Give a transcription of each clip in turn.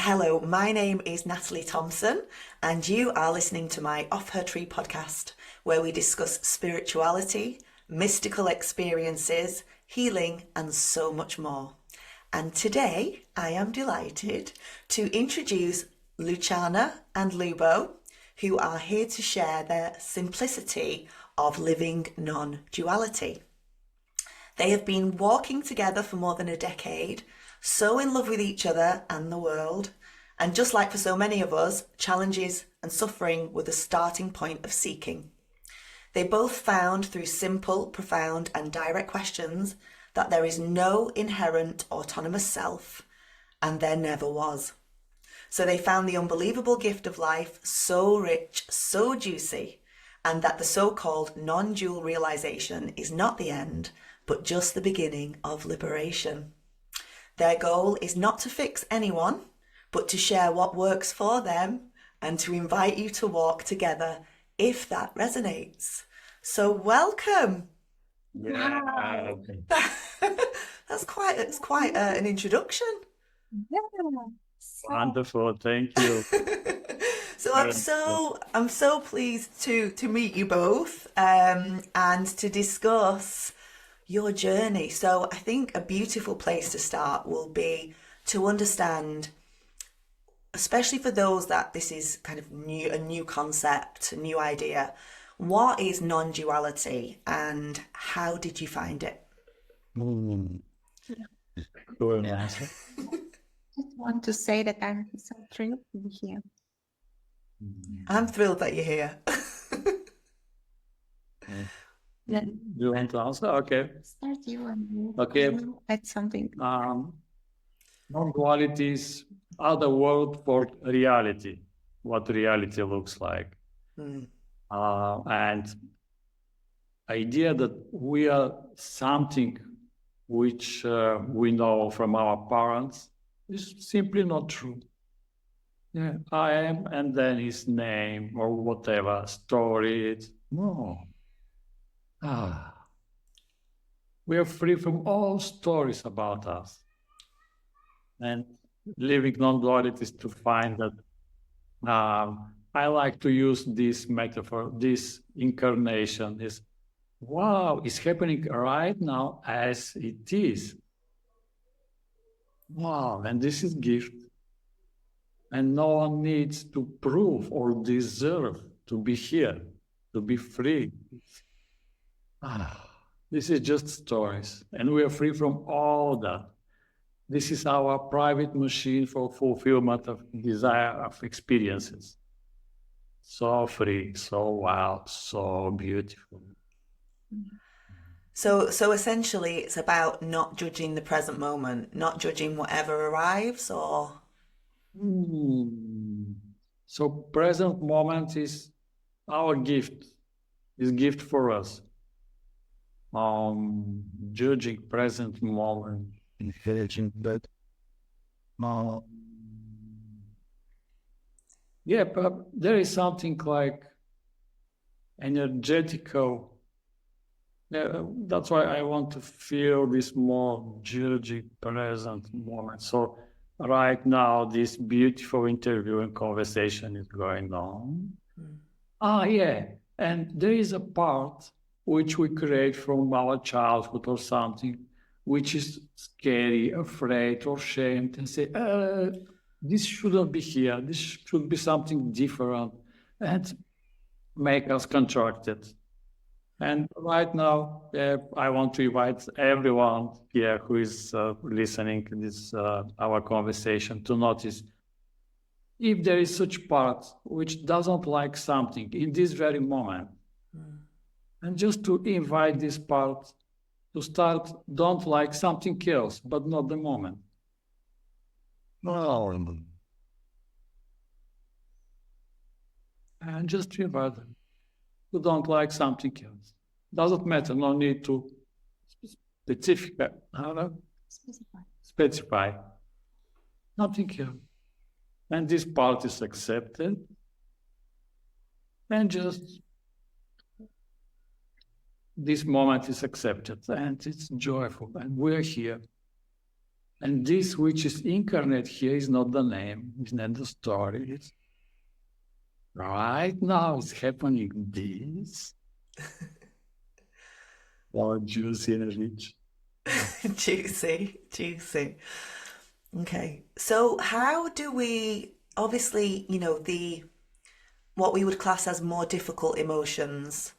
Hello, my name is Natalie Thompson, and you are listening to my Off Her Tree podcast, where we discuss spirituality, mystical experiences, healing, and so much more. And today I am delighted to introduce Luchana and Lubo, who are here to share their simplicity of living non-duality. They have been walking together for more than a decade, so in love with each other and the world, and just like for so many of us, challenges and suffering were the starting point of seeking. They both found through simple, profound and direct questions that there is no inherent autonomous self, and there never was. So they found the unbelievable gift of life so rich, so juicy, and that the so-called non-dual realization is not the end, but just the beginning of liberation. Their goal is not to fix anyone, but to share what works for them and to invite you to walk together if that resonates. So welcome. Yeah. That's quite an introduction. Yeah. Wonderful. Thank you. So I'm so pleased to meet you both and to discuss your journey. So I think a beautiful place to start will be to understand, especially for those that this is kind of a new concept, a new idea. What is non-duality and how did you find it? Cool. I just want to say that I'm so thrilled to be here. I'm thrilled that you're here. Yeah. You want to answer? Okay. Start you and you Okay. add something. Non-dualities are the word for reality, what reality looks like. And idea that we are something which we know from our parents is simply not true. Yeah, I am, and then his name or whatever story it's no. We are free from all stories about us. And living non-duality is to find that I like to use this metaphor, this incarnation is, wow, it's happening right now as it is. Wow, and this is gift. And no one needs to prove or deserve to be here, to be free. This is just stories, and we are free from all that. This is our private machine for fulfillment of desire of experiences. So free, so wild, so beautiful. So essentially it's about not judging the present moment, not judging whatever arrives, or? So present moment is our gift, is gift for us. Judging present moment, intelligent, but yeah, but there is something like energetical. That's why I want to feel this more judging present moment. So right now, this beautiful interview and conversation is going on. Yeah, and there is a part which we create from our childhood or something, which is scary, afraid, or shamed, and say, this shouldn't be here. This should be something different, and make us contracted. And right now, I want to invite everyone here who is listening to this our conversation to notice if there is such part which doesn't like something in this very moment, and just to invite this part to start don't like something else, but not the moment. And just to invite them who don't like something else. Doesn't matter, no need to specify. Nothing else. And this part is accepted. And just this moment is accepted and it's joyful and we're here. And this which is incarnate here is not the name, it's not the story. It's right now it's happening this. Oh, juicy and rich. Juicy, juicy. Okay. So how do we, obviously, the what we would class as more difficult emotions,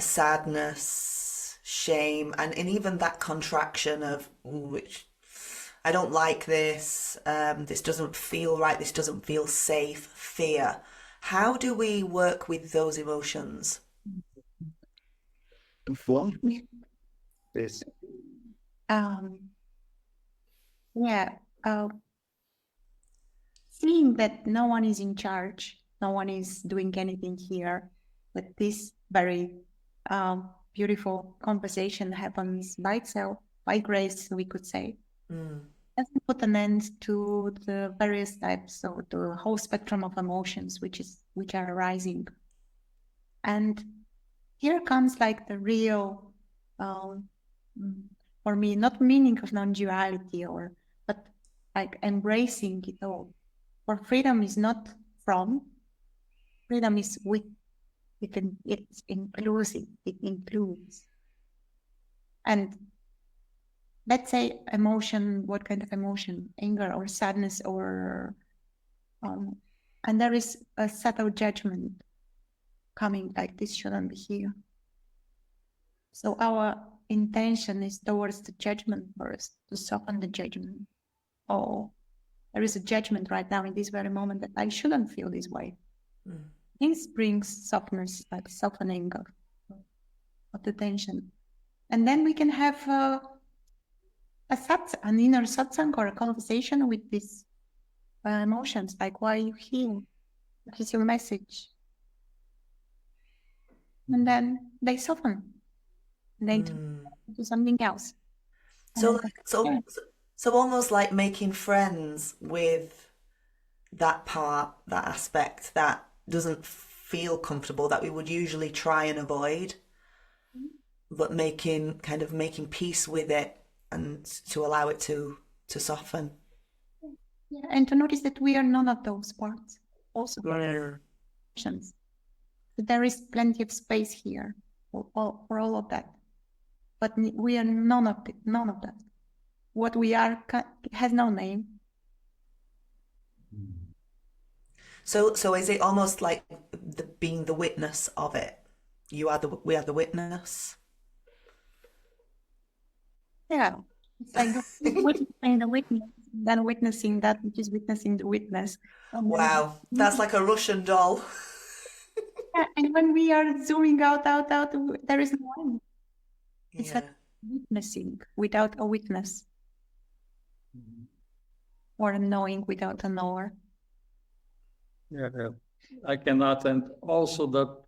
sadness, shame, and even that contraction of, "Ooh, which I don't like this, this doesn't feel right, this doesn't feel safe, fear. How do we work with those emotions? Yes. Yeah, seeing that no one is in charge, no one is doing anything here, but this very beautiful conversation happens by itself, by grace, we could say. Let's put an end to the various types or the whole spectrum of emotions which are arising. And here comes like the real, for me, not meaning of non-duality but like embracing it all. For freedom is not from, freedom is with, it's inclusive, it includes. And let's say emotion, what kind of emotion? Anger or sadness or, and there is a subtle judgment coming like this shouldn't be here. So our intention is towards the judgment first, to soften the judgment. Oh, there is a judgment right now in this very moment that I shouldn't feel this way. This brings softness, like softening of the tension. And then we can have an inner satsang or a conversation with these emotions, like why are you here? What is your message? And then they soften. And they do something else. So almost like making friends with that part, that aspect that doesn't feel comfortable, that we would usually try and avoid, but making peace with it and to allow it to soften. Yeah, and to notice that we are none of those parts. Also, there is plenty of space here for all of that, but we are none of that. What we are has no name. So is it almost like being the witness of it? We are the witness. Yeah, it's like witnessing the witness, then witnessing that which is witnessing the witness. Wow, that's like a Russian doll. Yeah, and when we are zooming out, there is no one. It's like witnessing without a witness, or a knowing without a knower. Yeah, I cannot, and also that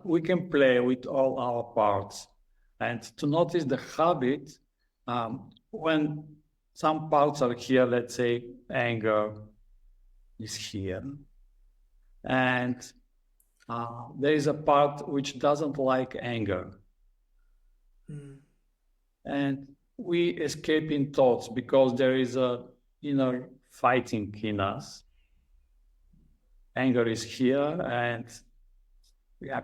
we can play with all our parts, and to notice the habit when some parts are here. Let's say anger is here, and there is a part which doesn't like anger, and we escape in thoughts because there is a inner fighting in us. Anger is here, and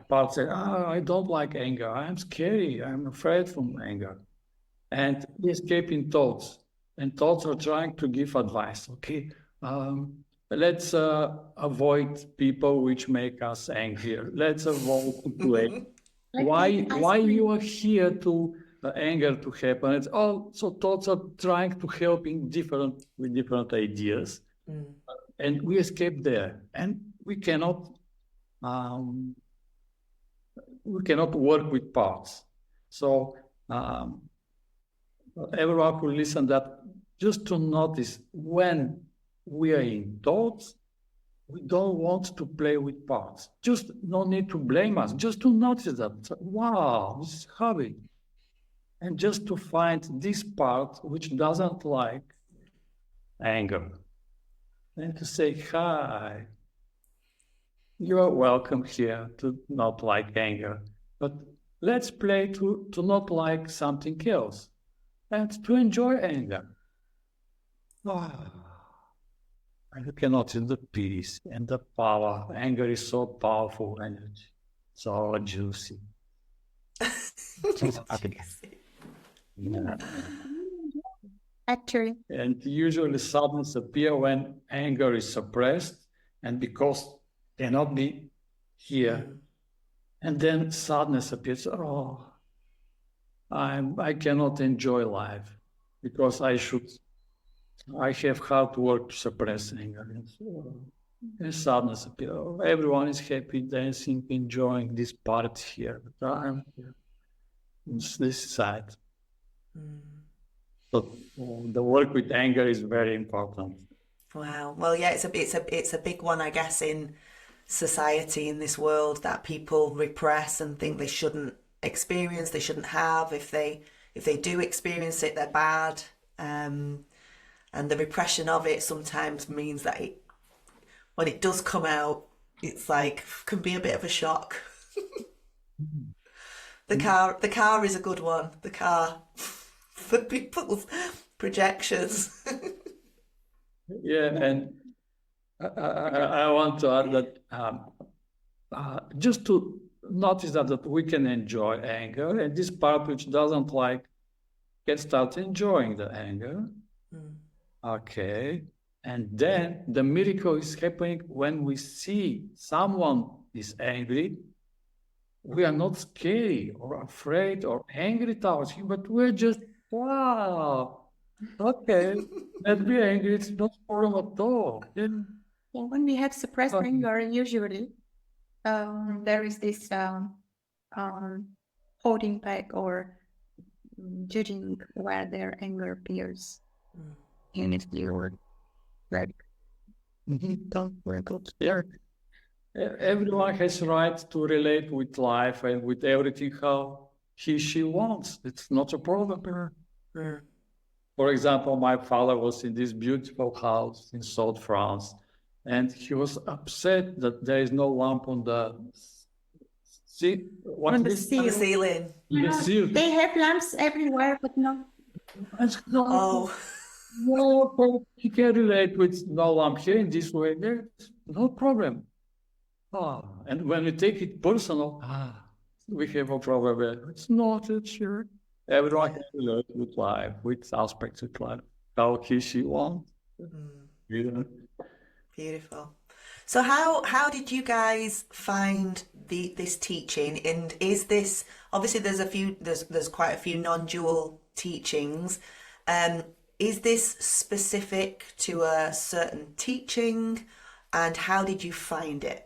part says, I don't like anger. I'm scary. I'm afraid from anger. And we escape in thoughts. And thoughts are trying to give advice. Okay, let's avoid people which make us angry. Let's avoid to play. Why you are here to anger to happen? It's all so thoughts are trying to help with different ideas, and we escape there, and we cannot work with parts. So everyone who listen that just to notice when we are in thoughts, we don't want to play with parts. Just no need to blame us. Just to notice that, wow, this is habit. And just to find this part which doesn't like anger. And to say, hi, you are welcome here to not like anger. But let's play to not like something else. and to enjoy anger. And you can notice the peace and the power. Anger is so powerful energy, so juicy. Yeah. Actually, And usually sadness appears when anger is suppressed and because cannot be here. And then sadness appears. Oh, I cannot enjoy life because I have hard work to suppress anger. And sadness appears. Oh, everyone is happy, dancing, enjoying this part here. But I'm here. It's this side. So the work with anger is very important. Wow. Well, yeah, it's a big one, I guess, in society, in this world, that people repress and think they shouldn't experience, they shouldn't have. If they do experience it, they're bad. And the repression of it sometimes means that when it does come out, it's like can be a bit of a shock. The car is a good one. The car for people's projections. Yeah, and I want to add that just to notice that we can enjoy anger, and this part which doesn't like can start enjoying the anger. Okay, and then the miracle is happening when we see someone is angry. We are not scary or afraid or angry towards him, but we're just, wow, okay, let's be angry. It's not a problem at all. when we have suppressed anger, usually there is this holding back or judging where their anger appears. And it's the word, like, don't work out there. Everyone has right to relate with life and with everything how she wants. It's not a problem. For example, my father was in this beautiful house in South France, and he was upset that there is no lamp on the On the ceiling. The ceiling. They have lamps everywhere, but no. Oh. No, he can relate with no lamp here in this way. There's no problem. And when we take it personal, we have a problem. It's not, it's sure. Everyone can relate with life, with aspects of life, how she wants. Yeah. Beautiful. So how did you guys find this teaching? And is this, obviously there's quite a few non-dual teachings. Is this specific to a certain teaching? And how did you find it?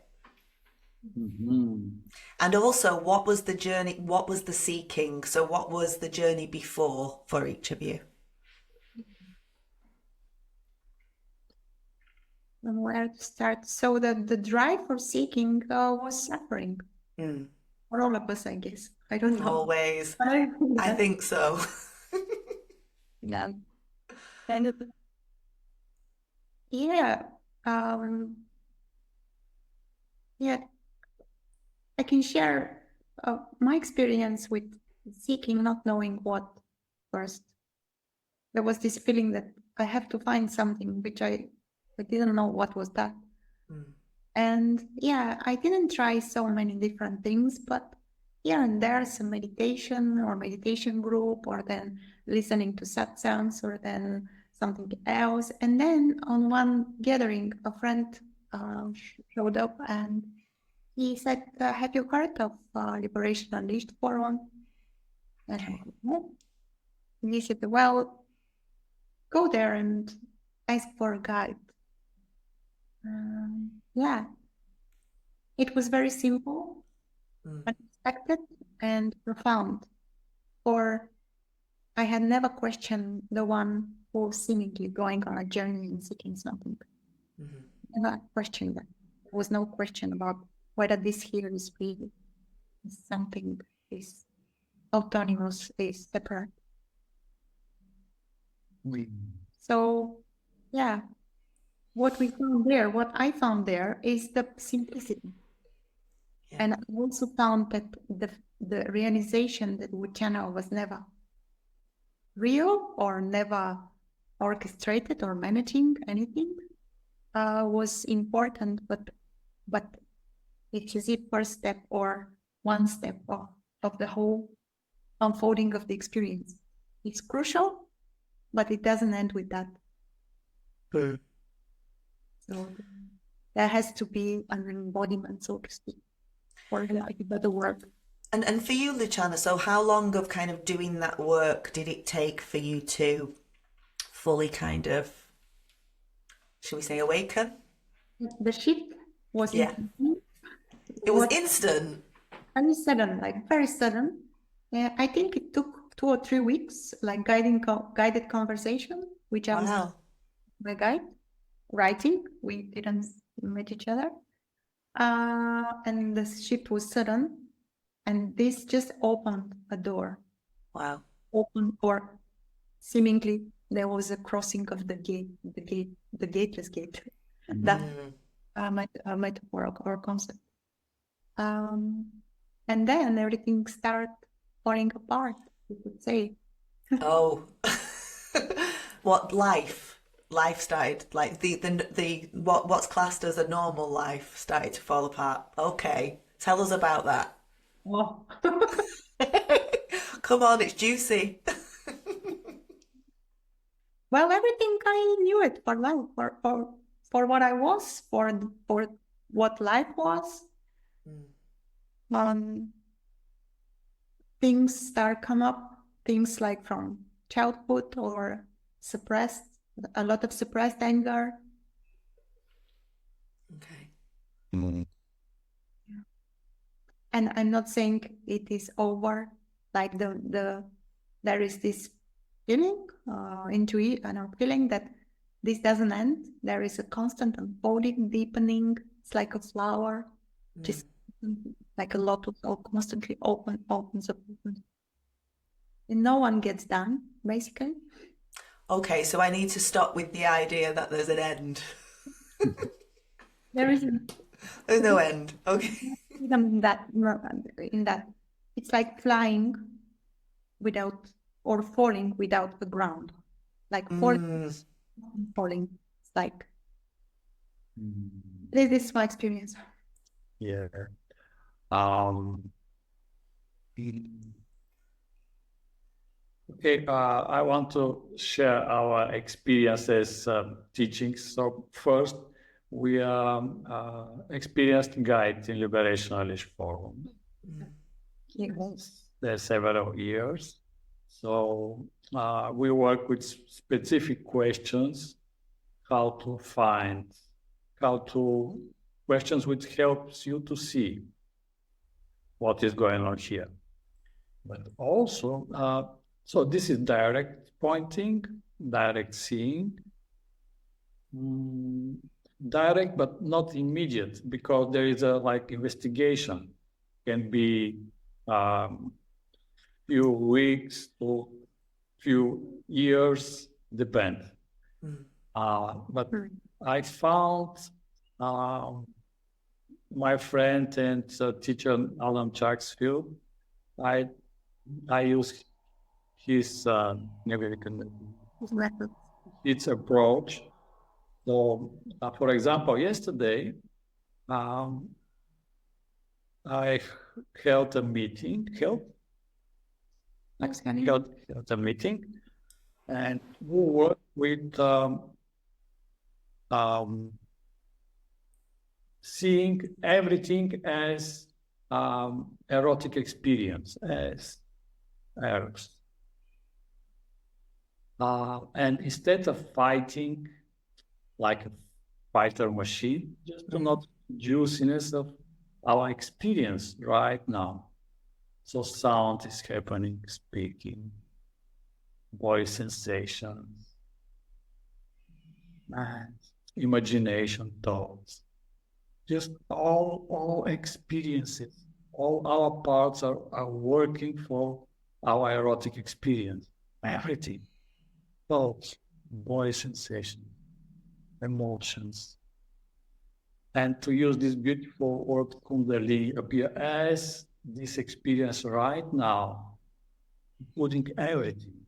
And also, what was the journey? What was the seeking? So what was the journey before for each of you? Where to start? So the drive for seeking was suffering. For all of us, I guess. I don't know. Always. I think so. Yeah. And yeah. Yeah. I can share my experience with seeking, not knowing what first. There was this feeling that I have to find something, which I didn't know what was that. And yeah, I didn't try so many different things, but here and there some meditation or meditation group, or then listening to satsangs, or then something else. And then on one gathering, a friend showed up and he said, have you heard of Liberation Unleashed Forum? And he said, well, go there and ask for a guide. Yeah, it was very simple, unexpected, and profound. For I had never questioned the one who was seemingly going on a journey and seeking something. Never questioned that. There was no question about whether this here is real, something is autonomous, is separate. So, yeah. What I found there is the simplicity. And I also found that the realization that Luchana was never real or never orchestrated or managing anything was important, but it is the first step or one step of the whole unfolding of the experience. It's crucial, but it doesn't end with that. So there has to be an embodiment, so to speak, for like a better word. And for you, Luchana, so how long of kind of doing that work did it take for you to fully kind of, should we say, awaken? The shift was Yeah. It was instant. very sudden, like very sudden. I think it took 2 or 3 weeks, like guided conversation, which I was Wow. my guide, writing. We didn't meet each other. And the shift was sudden. And this just opened a door. Wow. Open, or seemingly there was a crossing of the gateless gate. That metaphor or concept. And then everything started falling apart, you could say. Oh. What life started, like the what's classed as a normal life started to fall apart. Okay. Tell us about that. Oh. Come on, it's juicy. Well, everything I knew it for life, for what I was, for what life was. Things start come up, things like from childhood or a lot of suppressed anger. Okay. And I'm not saying it is over, like there is this feeling, intuition or feeling that this doesn't end. There is a constant unfolding, deepening. It's like a flower, just like a lotus, constantly opens up. And no one gets done, basically. Okay, so I need to stop with the idea that there's an end. There isn't. There's no end. Okay. In that, it's like flying without, or falling without the ground, like falling. It's like this is my experience. Yeah. Okay, I want to share our experiences teaching. So first, we are experienced guides in Liberation Knowledge Forum. Yes. There are several years. So we work with specific questions, questions which helps you to see what is going on here. But also, so this is direct pointing, direct seeing, direct but not immediate, because there is a investigation. Can be few weeks to few years, depend. But I found my friend and teacher Alan Chaksfield. I use his its approach. So, for example, yesterday I held a meeting. Held a meeting, and we worked with seeing everything as erotic experience, as eros. And instead of fighting like a fighter machine, just to not juiciness of our experience right now. So sound is happening, speaking, voice sensations, and imagination, thoughts, just all experiences, all our parts are working for our erotic experience, everything, thoughts, voice sensation, emotions. And to use this beautiful word Kundalini appear as this experience right now, including everything.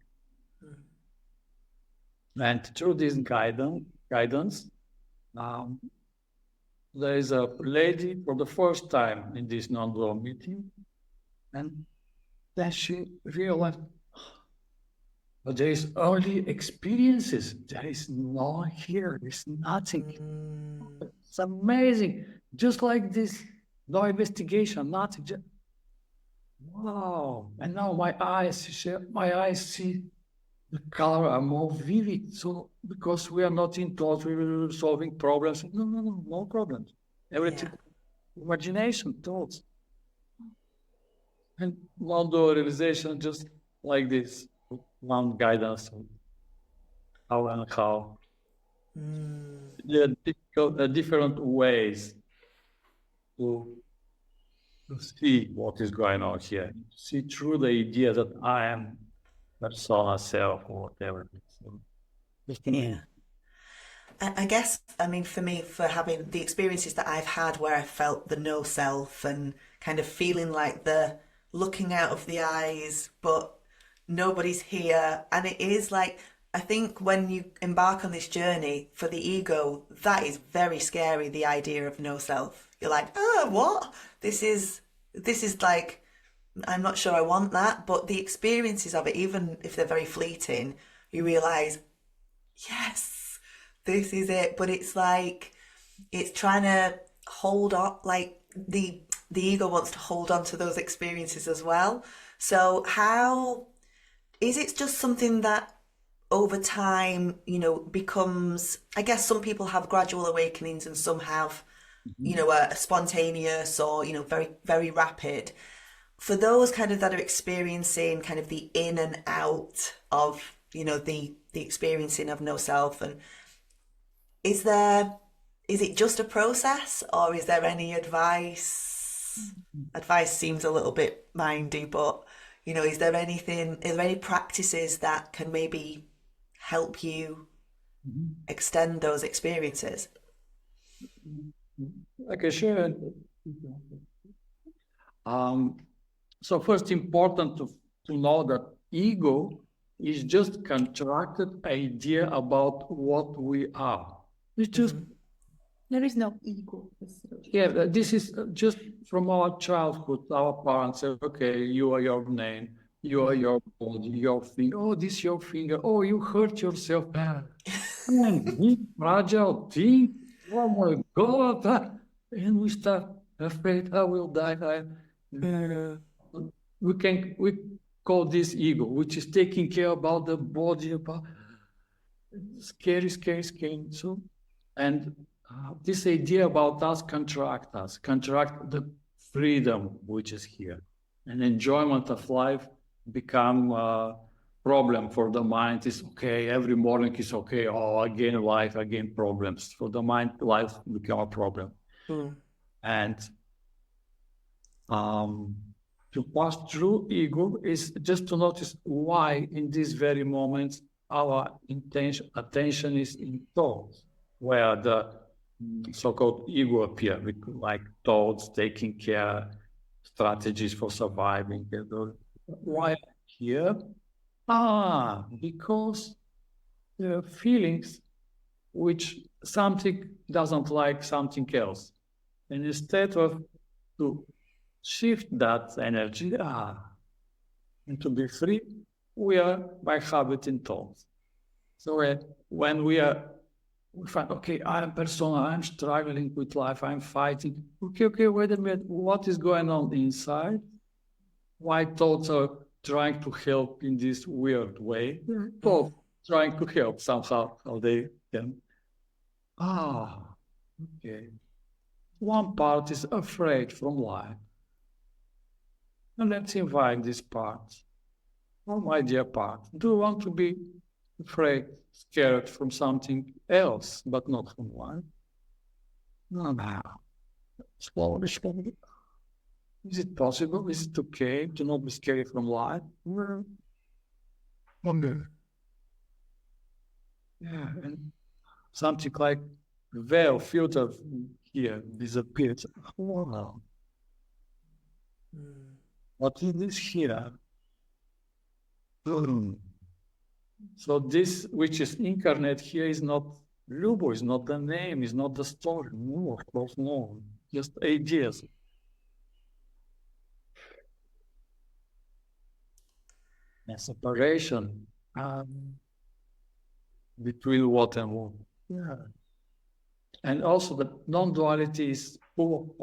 And through this guidance, um, there is a lady for the first time in this non-dual meeting, and then she realized, but there is only experiences. There is no here. There's nothing. It's amazing. Just like this, no investigation, nothing. Wow! And now my eyes see the color are more vivid. So because we are not in thoughts, we were solving problems. No problems. Everything, imagination, thoughts, and one door realization, just like this, one guidance on how and how. There are different ways to see what is going on here. See through the idea that I am persona, self, or whatever. So, Yeah. I guess, I mean, for me, for having the experiences that I've had where I felt the no self and kind of feeling like the looking out of the eyes, but nobody's here. And it is like, I think when you embark on this journey for the ego, that is very scary, the idea of no self. You're like, oh, what? This is like, I'm not sure I want that. But the experiences of it, even if they're very fleeting, you realize, yes, this is it. But it's like it's trying to hold on, like the ego wants to hold on to those experiences as well. So how is it just something that over time, becomes, I guess some people have gradual awakenings and some have, a spontaneous or, very, very rapid. For those kind of that are experiencing kind of the in and out of, the experiencing of no self, and is it just a process or is there any advice? Advice seems a little bit mindy, but is there any practices that can maybe help you extend those experiences? Okay, sure. So first, important to know that ego is just contracted idea about what we are. It's just There is no ego. this is just from our childhood. Our parents say, okay, you are your name, you are your body, your finger. Oh, this your finger. Oh, you hurt yourself. Big fragile thing. Oh my God. And we start afraid I will die. We call this ego, which is taking care about the body, about scary. So, and this idea about us, contract the freedom which is here, and enjoyment of life become a problem for the mind. Is okay, every morning is okay. Oh, again life, again problems. For the mind, life become a problem. And to pass through ego is just to notice why in these very moments our attention is in thoughts, where the so-called ego appear, like thoughts, taking care, strategies for surviving. Why here? Because there are feelings which something doesn't like something else. And instead of to shift that energy and to be free, we are by habit in thoughts. So when we find, okay, I'm persona, I'm struggling with life, I'm fighting. Okay, wait a minute, what is going on inside? Why thoughts are trying to help in this weird way? Thoughts trying to help somehow, how they can. Okay. One part is afraid from life. And let's invite this part. Oh, my dear part, do you want to be afraid, scared from something else, but not from life? No. Slowly. Is it possible? Is it okay to not be scared from life? Yeah, and something like veil, filter here disappears. Wow. What is this here? So this, which is incarnate here, is not Lubo, is not the name, is not the story. No, of course, no. Just ideas. And separation between what and what. Yeah. And also the non-duality is full of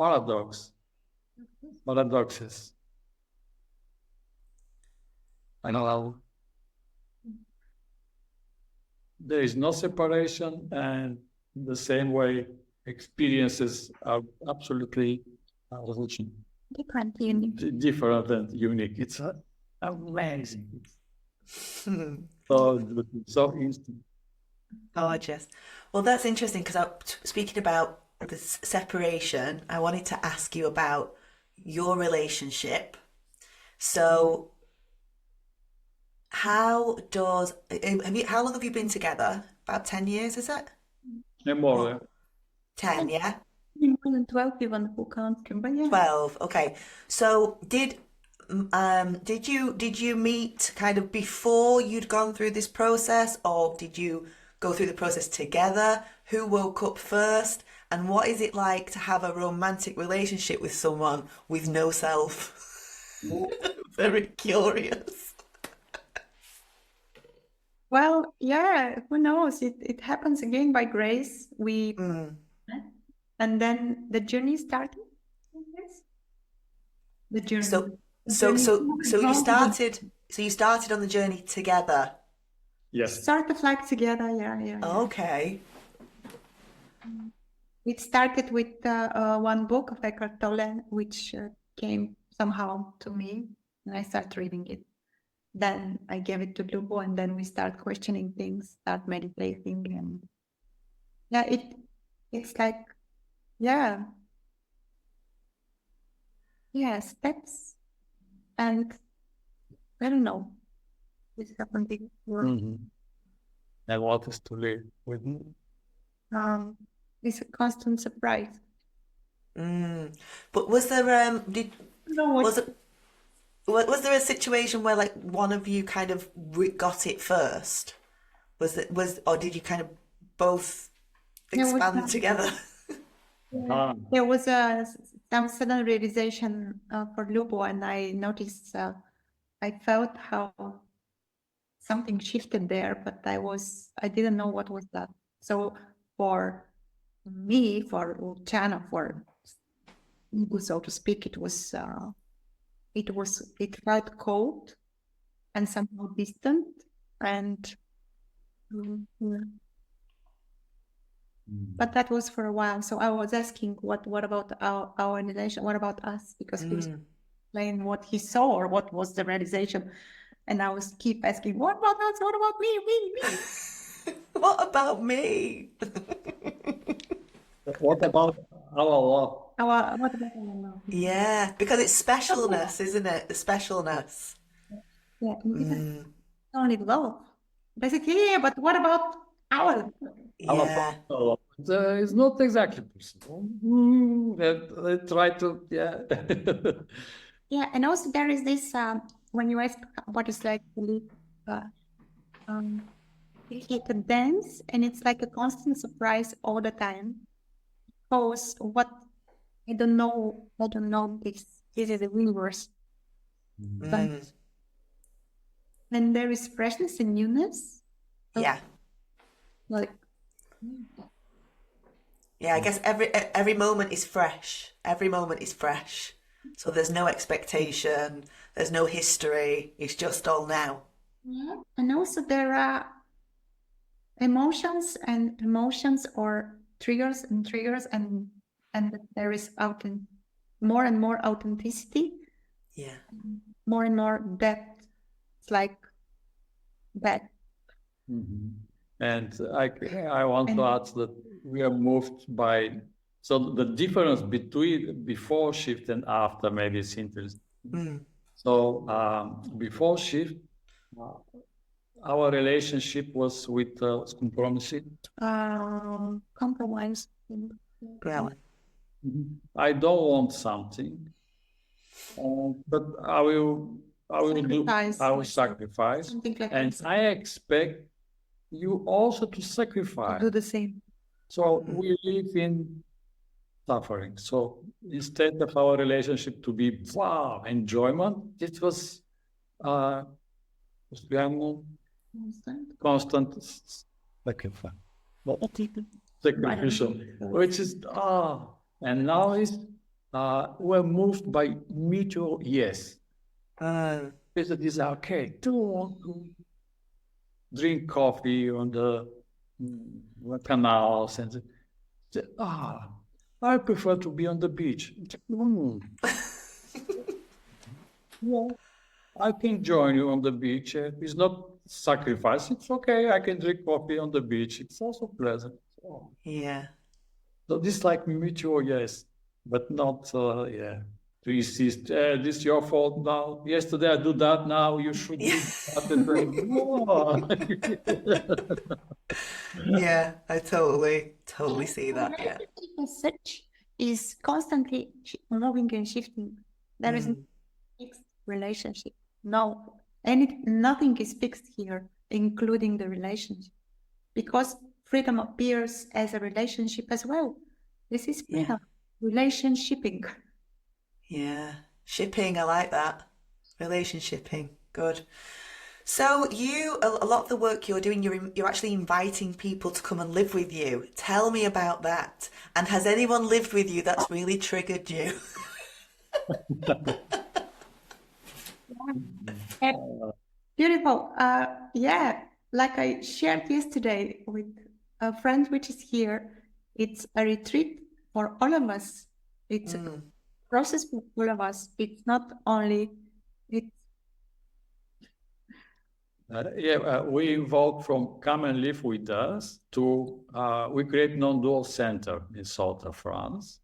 paradoxes. I know there is no separation, and in the same way, experiences are absolutely Different, unique. different and unique. It's amazing. So instant. Gorgeous. Well, that's interesting because speaking about the separation, I wanted to ask you about your relationship. So, how long have you been together? About 10 years, is it? And more. 10, yeah? More than 12 even who can't remember. Yeah. 12. Okay. So, did you meet kind of before you'd gone through this process, or did you go through the process together? Who woke up first? And what is it like to have a romantic relationship with someone with no self? Very curious. Well, yeah, who knows? It happens again by grace. We and then the journey started. Yes. The journey. So The so journey so you started on the journey together. Yes. sort of like together. Yeah. Okay. It started with one book of Eckhart Tolle, which came somehow to me, and I started reading it. Then I gave it to Lubo, and then we start questioning things, start meditating, and yeah, it's like steps, and I don't know, this happened before. And what is to live with? It's a constant surprise. But was there was there a situation where like one of you kind of got it first? Or did you kind of both expand together? There was some sudden realization for Lubo, and I noticed, I felt how something shifted there, but I didn't know what was that. So for me, for Luchana, for Lubo, so to speak, it felt cold and somehow distant, and but that was for a while. So I was asking, what about our realization? What about us? Because he was explaining what he saw or what was the realization, and I was keep asking, what about us? What about me? What about me? What about our love? What about our love? Yeah, because it's specialness, isn't it? The specialness. Yeah, it's only love. Basically, yeah, but what about our Yeah. It's not exactly possible. Let's try to, Yeah, and also there is this when you ask what is like to live, it's like a dance, and it's like a constant surprise all the time. Because what I don't know this is the universe, but when there is freshness and newness, Yeah. like Yeah, I guess every moment is fresh. Every moment is fresh. So there's no expectation, there's no history. It's just all now. and also there are emotions or triggers and there is more and more authenticity, Yeah. more and more depth. It's like that. And I want to add that we are moved by, so the difference between before shift and after maybe is interesting. So before shift, our relationship was with Compromise. Yeah. I don't want something, but I will I will do, Sacrifice, I will like sacrifice, something like and this. I expect you also to To sacrifice. do the same. So we live in suffering. So instead of our relationship to be wow, enjoyment, it was uh, constant sacrifice. Well, sacrificial, which is and now is we're moved by mutual yes. It is okay. Do you want to drink coffee on the canals and say, I prefer to be on the beach. Well, I can join you on the beach. It's not sacrifice. It's okay. I can drink coffee on the beach. It's also pleasant. Yeah. So this is like mutual yes, but not to insist. This is your fault now. Yesterday I do that. Now you should do that. And Yeah, I totally see that. Yeah. Relationship as such is constantly moving and shifting. There is no fixed relationship. No, nothing is fixed here, including the relationship, because freedom appears as a relationship as well. This is freedom, relationshiping. Yeah. Shipping, I like that. Relationshipping. Good. So a lot of the work you're doing, you're actually inviting people to come and live with you. Tell me about that. And has anyone lived with you that's really triggered you? Beautiful. Yeah, like I shared yesterday with a friend which is here, it's a retreat for all of us. It's a process for all of us. It's not only, it's we invoke from come and live with us to we create non-dual center in south of France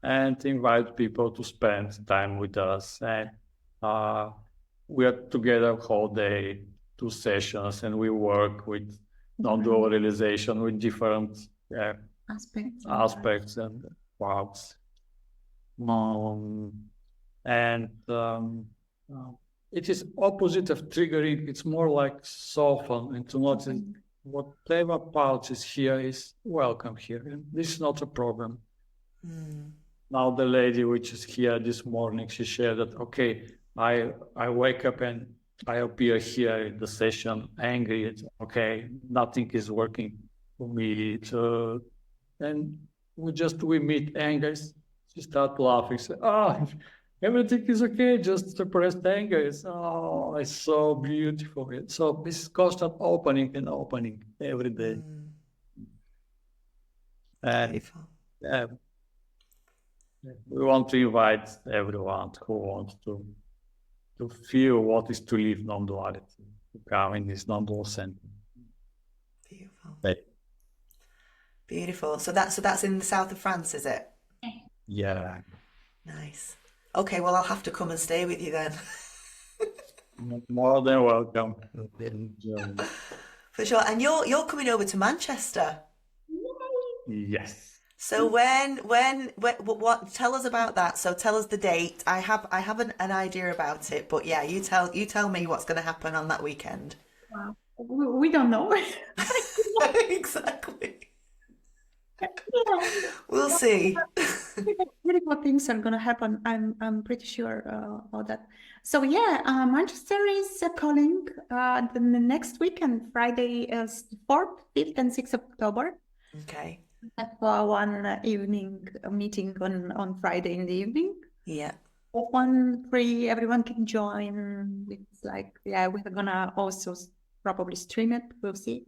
and invite people to spend time with us. And we are together whole day, 2 sessions, and we work with non-dual realization with different aspects and parts. And it is opposite of triggering. It's more like soften and to notice whatever part is here is welcome here. And this is not a problem. Now the lady which is here this morning, she shared that, okay, I wake up and I appear here in the session angry. It's okay, nothing is working for me. And we meet anger. She start laughing. Say, everything is okay. Just suppress anger. It's so beautiful. So this constant opening and opening every day. And we want to invite everyone who wants to feel what is to live non-duality, to come in this non-dual center. Beautiful. Right. Beautiful. So that's in the south of France, is it? Yeah. Nice. Okay, well I'll have to come and stay with you then. More than welcome. For sure. And you're coming over to Manchester. Yes. So what? Tell us about that. So tell us the date. I have an idea about it, but yeah, you tell me what's going to happen on that weekend. Wow. We don't know. Exactly. We'll see. Beautiful things are gonna happen. I'm pretty sure about that. So yeah, Manchester is calling the next weekend, Friday is 4th, 5th, and 6th of October. Okay. Have one evening meeting on Friday in the evening. Yeah. Open, free, everyone can join. It's like, yeah, we're gonna also probably stream it. We'll see.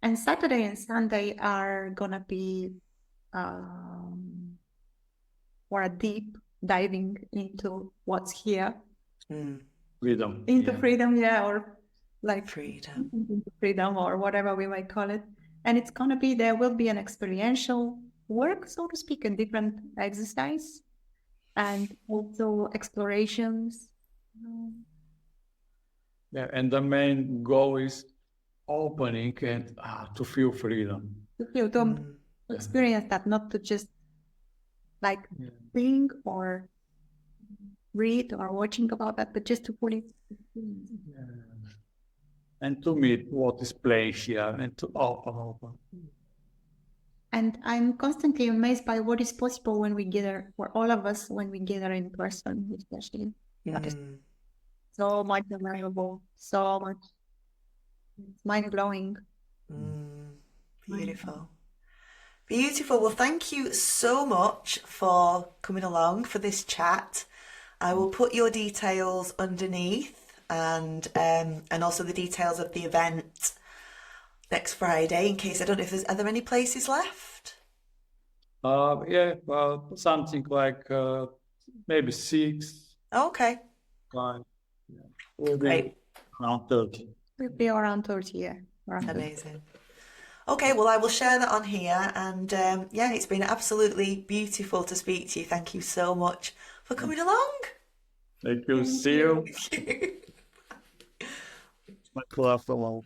And Saturday and Sunday are gonna be for a deep diving into what's here. Freedom. Into freedom, yeah, or like freedom or whatever we might call it. And it's gonna be, there will be an experiential work, so to speak, a different exercise and also explorations. Yeah, and the main goal is opening and to feel freedom. To feel, to experience that, not to just like think or read or watching about that, but just to fully And to meet what is playing here and to open. And I'm constantly amazed by what is possible when we gather, for all of us, when we gather in person, especially. That is so much available, so much. It's mind-blowing. Beautiful. Beautiful. Well, thank you so much for coming along for this chat. I will put your details underneath and also the details of the event next Friday in case I don't know if are there any places left? Yeah, well, something like maybe 6, Okay. 5. Yeah. We'll be Great. around 30. We'll be around 30, yeah. Amazing. Okay, well, I will share that on here. And yeah, it's been absolutely beautiful to speak to you. Thank you so much for coming along. Thank you. See you. My class alone.